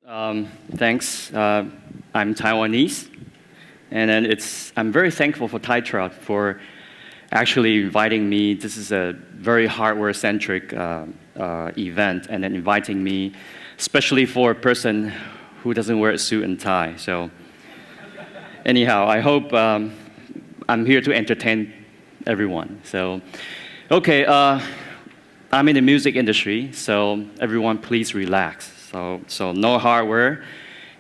Thanks. I'm Taiwanese, and then I'm very thankful for Thai Trout for actually inviting me. This is a very hardware-centric event, and then inviting me, especially for a person who doesn't wear a suit and tie. So, anyhow, I hope I'm here to entertain everyone. So, okay, I'm in the music industry, so everyone please relax. So no hardware,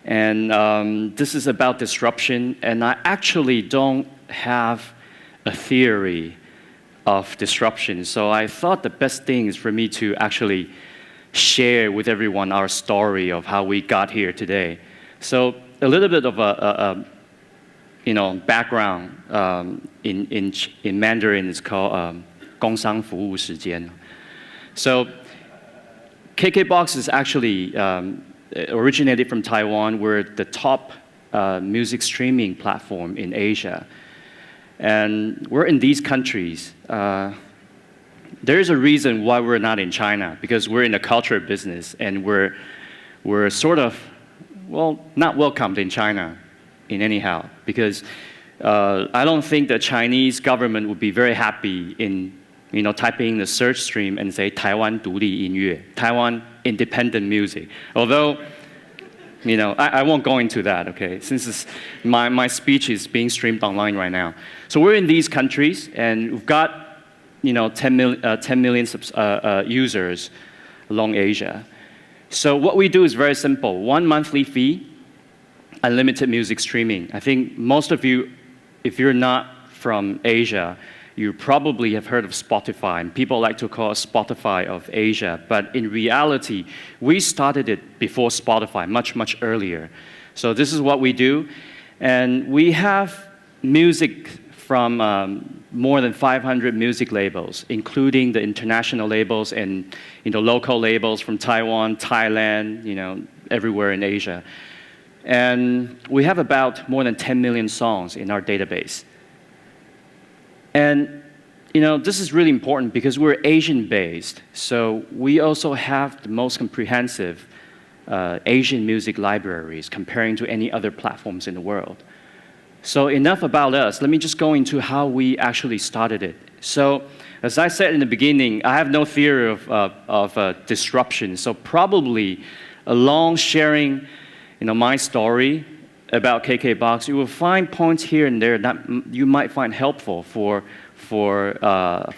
and this is about disruption, and I actually don't have a theory of disruption, so I thought the best thing is for me to actually share with everyone our story of how we got here today. So a little bit of a background in Mandarin is called 工商服务时间. So KKBOX is actually originated from Taiwan. We're the top music streaming platform in Asia. And we're in these countries. There's a reason why we're not in China, because we're in the culture business, and we're sort of, well, not welcomed in China in anyhow, because I don't think the Chinese government would be very happy in typing in the search stream and say Taiwan 独立音乐, Taiwan independent music. Although, I won't go into that, okay, since my speech is being streamed online right now. So we're in these countries, and we've got 10 million users along Asia. So what we do is very simple. 1 monthly fee, unlimited music streaming. I think most of you, if you're not from Asia, you probably have heard of Spotify, and people like to call it Spotify of Asia. But in reality, we started it before Spotify, much, much earlier. So this is what we do. And we have music from more than 500 music labels, including the international labels and local labels from Taiwan, Thailand, everywhere in Asia. And we have about more than 10 million songs in our database. And this is really important because we're Asian-based, so we also have the most comprehensive Asian music libraries comparing to any other platforms in the world. So enough about us. Let me just go into how we actually started it. So as I said in the beginning, I have no theory of disruption. So probably along sharing my story about KKBOX, you will find points here and there that you might find helpful for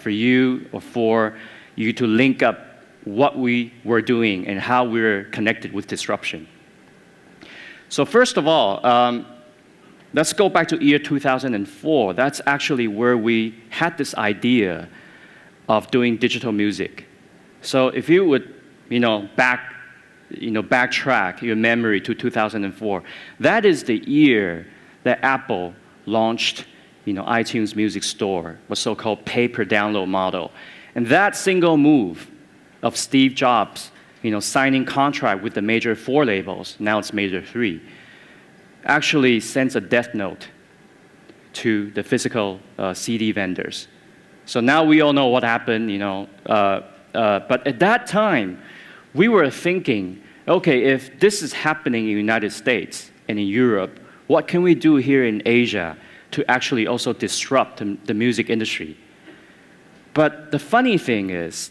you, or for you to link up what we were doing and how we're connected with disruption. So first of all, let's go back to year 2004. That's actually where we had this idea of doing digital music. So if you would, backtrack your memory to 2004. That is the year that Apple launched, iTunes Music Store, a so-called pay-per-download model. And that single move of Steve Jobs, signing contract with the major 4 labels, now it's major 3, actually sends a death note to the physical CD vendors. So now we all know what happened, but at that time, we were thinking, okay, if this is happening in the United States and in Europe, what can we do here in Asia to actually also disrupt the music industry? But the funny thing is,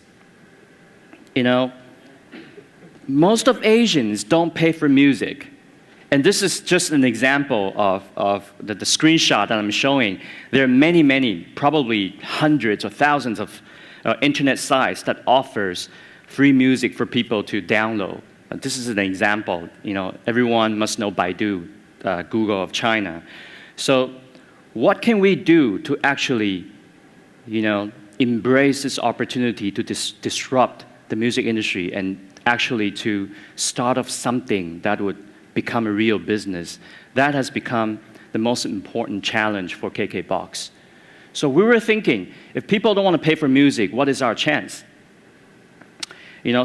most of Asians don't pay for music. And this is just an example of the screenshot that I'm showing. There are many, many, probably hundreds or thousands of internet sites that offers free music for people to download. This is an example. Everyone must know Baidu, Google of China. So what can we do to actually, embrace this opportunity to disrupt the music industry and actually to start off something that would become a real business? That has become the most important challenge for KKBOX. So we were thinking, if people don't want to pay for music, what is our chance?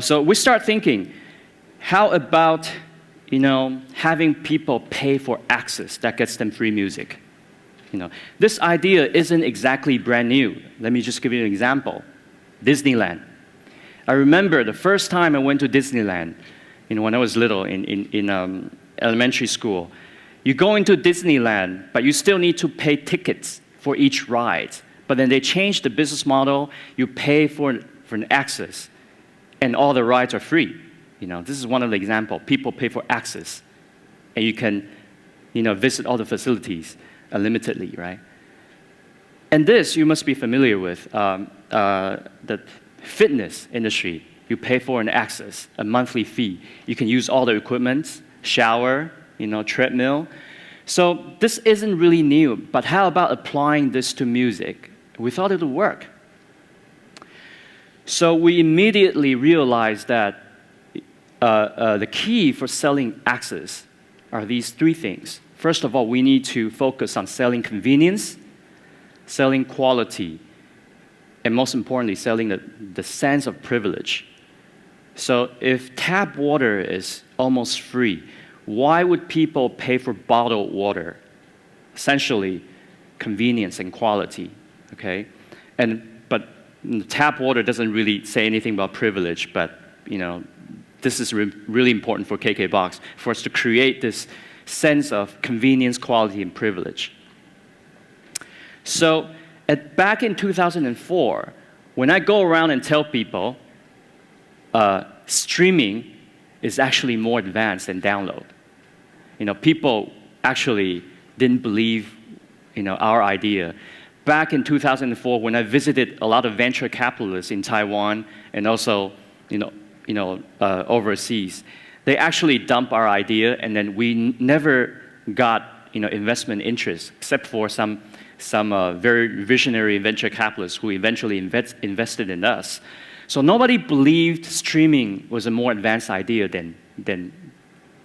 So we start thinking, how about, having people pay for access that gets them free music? This idea isn't exactly brand new. Let me just give you an example. Disneyland. I remember the first time I went to Disneyland, when I was little in elementary school. You go into Disneyland, but you still need to pay tickets for each ride. But then they changed the business model. You pay for an access, and all the rides are free. This is one of the examples. People pay for access, and you can visit all the facilities unlimitedly, right? And this you must be familiar with, the fitness industry. You pay for an access, a monthly fee. You can use all the equipment, shower, treadmill. So this isn't really new, but how about applying this to music? We thought it would work. So we immediately realized that the key for selling access are these three things. First of all, we need to focus on selling convenience, selling quality, and most importantly, selling the sense of privilege. So if tap water is almost free, why would people pay for bottled water? Essentially, convenience and quality, okay? But tap water doesn't really say anything about privilege, but this is really important for KKBOX, for us to create this sense of convenience, quality, and privilege. So back in 2004, when I go around and tell people streaming is actually more advanced than download, people actually didn't believe our idea. Back in 2004, when I visited a lot of venture capitalists in Taiwan and also overseas, they actually dumped our idea, and then we never got investment interest, except for some very visionary venture capitalists who eventually invested in us. So nobody believed streaming was a more advanced idea than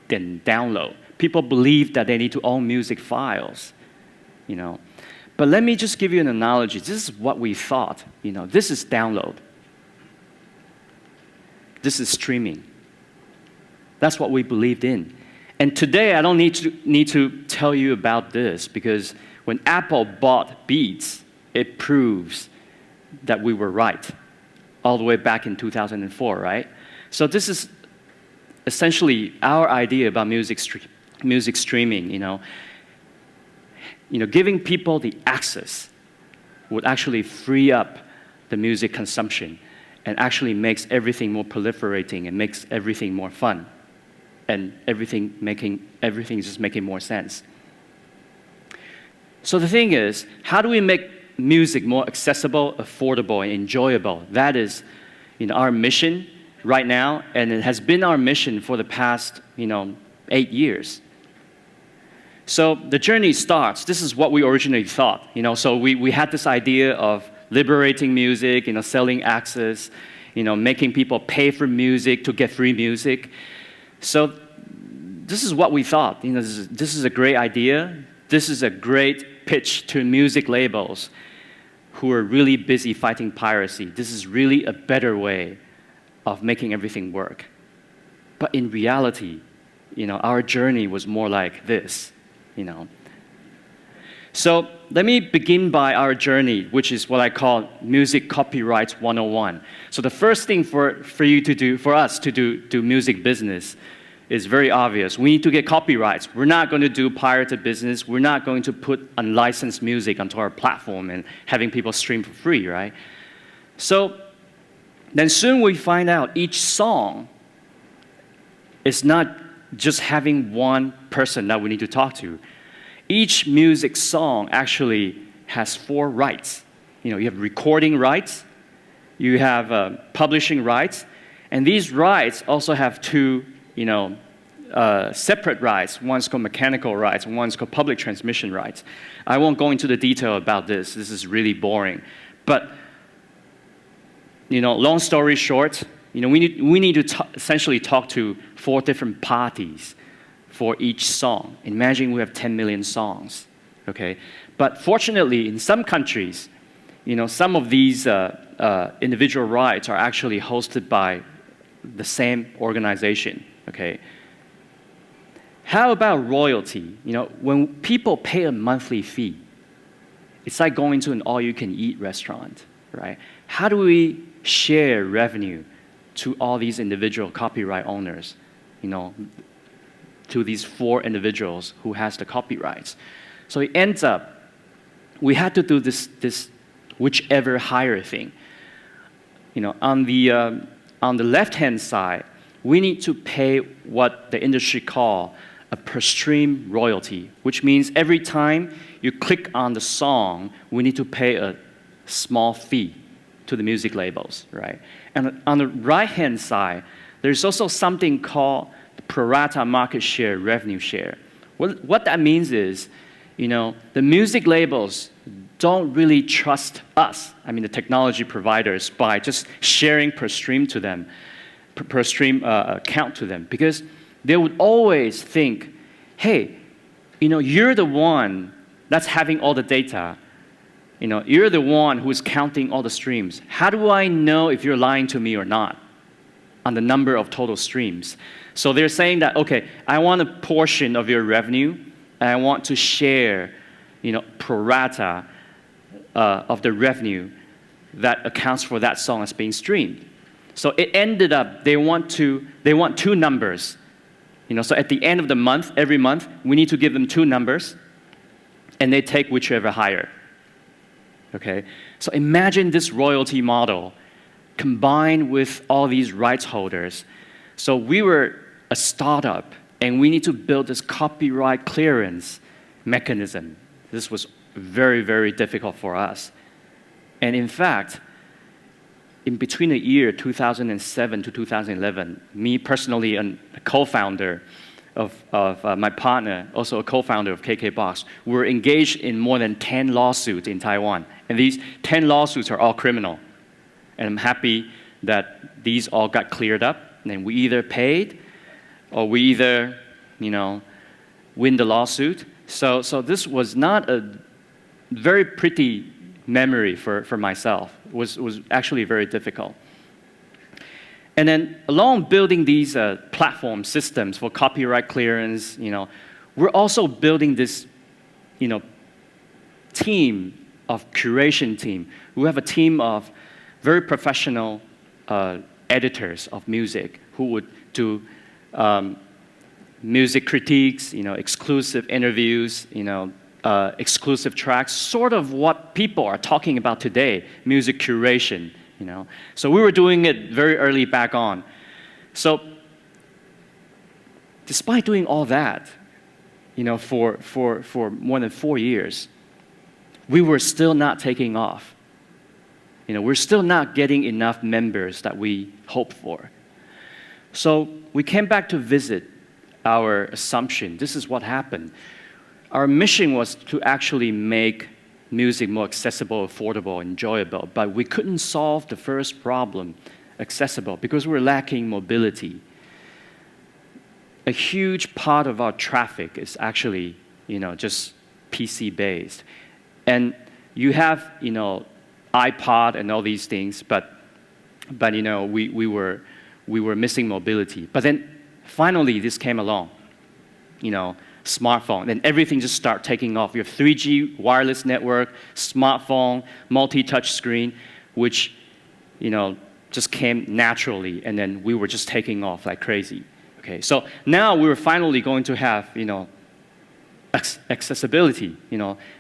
download. People believed that they need to own music files, But let me just give you an analogy. This is what we thought. This is download. This is streaming. That's what we believed in. And today, I don't need to tell you about this, because when Apple bought Beats, it proves that we were right, all the way back in 2004, right? So this is essentially our idea about music streaming. Giving people the access would actually free up the music consumption and actually makes everything more proliferating and makes everything more fun, and everything is just making more sense. So the thing is, how do we make music more accessible, affordable, and enjoyable? That is our mission right now, and it has been our mission for the past 8 years. So the journey starts. This is what we originally thought. So we had this idea of liberating music, selling access, making people pay for music to get free music. So this is what we thought. This is a great idea. This is a great pitch to music labels who are really busy fighting piracy. This is really a better way of making everything work. But in reality, our journey was more like this. So let me begin by our journey, which is what I call Music Copyright 101. So the first thing for us to do music business is very obvious. We need to get copyrights. We're not going to do pirated business. We're not going to put unlicensed music onto our platform and having people stream for free, right? So then soon we find out each song is not just having one person that we need to talk to. Each music song actually has 4 rights. You have recording rights, you have publishing rights, and these rights also have 2 separate rights. One's called mechanical rights, and one's called public transmission rights. I won't go into the detail about this. This is really boring. But, long story short, we need to essentially talk to 4 different parties for each song. Imagine we have 10 million songs, okay? But fortunately, in some countries, some of these individual rights are actually hosted by the same organization, okay? How about royalty? When people pay a monthly fee, it's like going to an all-you-can-eat restaurant, right? How do we share revenue to all these individual copyright owners? to these 4 individuals who has the copyrights. So it ends up, we had to do this whichever higher thing. On the left-hand side, we need to pay what the industry call a per stream royalty, which means every time you click on the song, we need to pay a small fee to the music labels, right? And on the right-hand side, there's also something called the pro rata market share, revenue share. What that means is, the music labels don't really trust us, the technology providers, by just sharing per stream to them, per stream count to them, because they would always think, hey, you're the one that's having all the data. You're the one who's counting all the streams. How do I know if you're lying to me or not on the number of total streams? So they're saying that, okay, I want a portion of your revenue, and I want to share, pro rata of the revenue that accounts for that song as being streamed. So it ended up, they want 2 numbers. So at the end of the month, every month, we need to give them 2 numbers, and they take whichever higher. Okay? So imagine this royalty model combined with all these rights holders. So we were a startup, and we need to build this copyright clearance mechanism. This was very, very difficult for us. And in fact, in between the year 2007 to 2011, me personally and a co-founder of my partner, also a co-founder of KKBOX, were engaged in more than 10 lawsuits in Taiwan. And these 10 lawsuits are all criminal. And I'm happy that these all got cleared up. And we either paid or we either, win the lawsuit. So this was not a very pretty memory for myself. It was actually very difficult. And then along building these platform systems for copyright clearance, we're also building this, team of curation team. We have a team of very professional editors of music who would do music critiques, exclusive interviews, exclusive tracks, sort of what people are talking about today, music curation, So we were doing it very early back on. So despite doing all that, for more than 4 years, we were still not taking off. We're still not getting enough members that we hoped for. So we came back to visit our assumption. This is what happened. Our mission was to actually make music more accessible, affordable, enjoyable, but we couldn't solve the first problem, accessible, because we're lacking mobility. A huge part of our traffic is actually, just PC-based. And you have, iPod and all these things, but we were missing mobility. But then finally this came along, smartphone, and everything just started taking off. You have 3G wireless network, smartphone, multi-touch screen, which just came naturally, and then we were just taking off like crazy. Okay, so now we were finally going to have accessibility,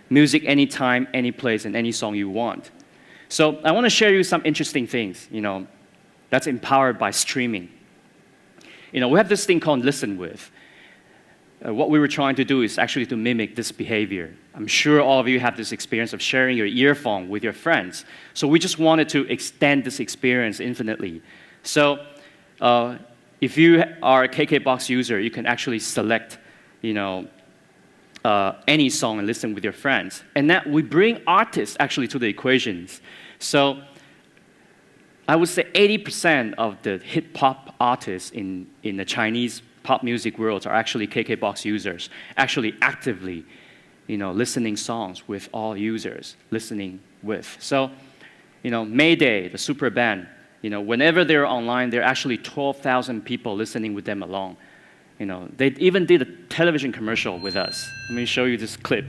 music anytime, any place, and any song you want. So I want to share you some interesting things, that's empowered by streaming. We have this thing called Listen With. What we were trying to do is actually to mimic this behavior. I'm sure all of you have this experience of sharing your earphone with your friends. So we just wanted to extend this experience infinitely. So if you are a KKBOX user, you can actually select, any song and listen with your friends. And that we bring artists actually to the equations. So I would say 80% of the hip-hop artists in the Chinese pop music world are actually KKBOX users, actually actively, listening songs with all users, listening with. So, Mayday, the super band, whenever they're online, there are actually 12,000 people listening with them along. They even did a television commercial with us. Let me show you this clip.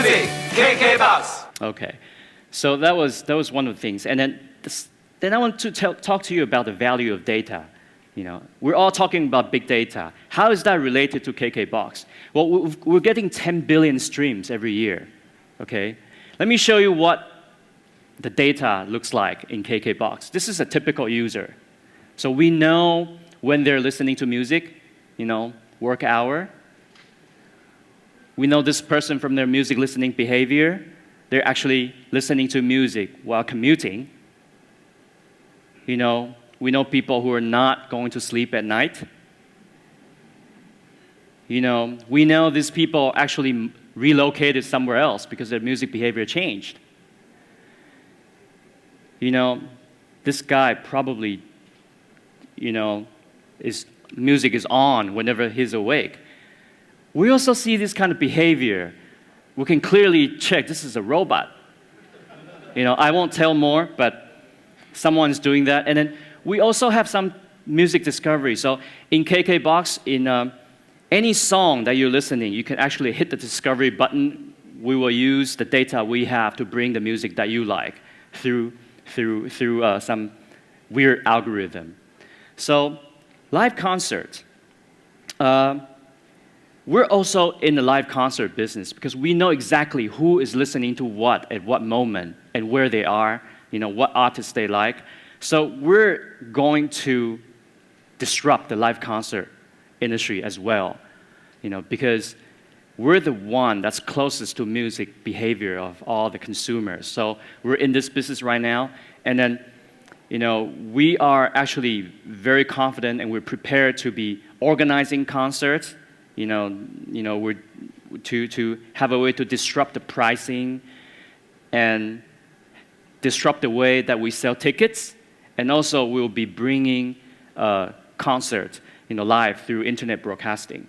music, KKBOX. Okay, so that was one of the things, and then I want to talk to you about the value of data. You know, we're all talking about big data. How is that related to KKBOX? Well, we're getting 10 billion streams every year. Okay, let me show you what the data looks like in KKBOX. This is a typical user. So we know when they're listening to music, you know, work hour. We know this person from their music listening behavior. They're actually listening to music while commuting. You know, we know people who are not going to sleep at night. You know, we know these people actually relocated somewhere else because their music behavior changed. You know, this guy probably, you know, music is on whenever he's awake. We also see this kind of behavior. We can clearly check this is a robot. You know, I won't tell more, but someone's doing that. And then we also have some music discovery. So in KKBOX, in any song that you're listening, you can actually hit the discovery button. We will use the data we have to bring the music that you like through some weird algorithm. So live concert. We're also in the live concert business because we know exactly who is listening to what at what moment and where they are, you know, what artists they like. So we're going to disrupt the live concert industry as well, you know, because we're the one that's closest to music behavior of all the consumers. So we're in this business right now, and then, you know, we are actually very confident and we're prepared to be organizing concerts. We're to have a way to disrupt the pricing and disrupt the way that we sell tickets, and also we'll be bringing concerts, you know, live through internet broadcasting.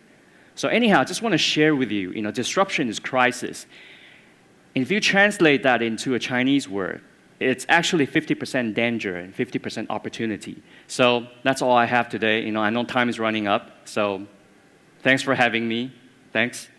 So anyhow, I just want to share with you, you know, disruption is crisis. And if you translate that into a Chinese word, it's actually 50% danger and 50% opportunity. So that's all I have today. You know, I know time is running up, so thanks for having me. Thanks.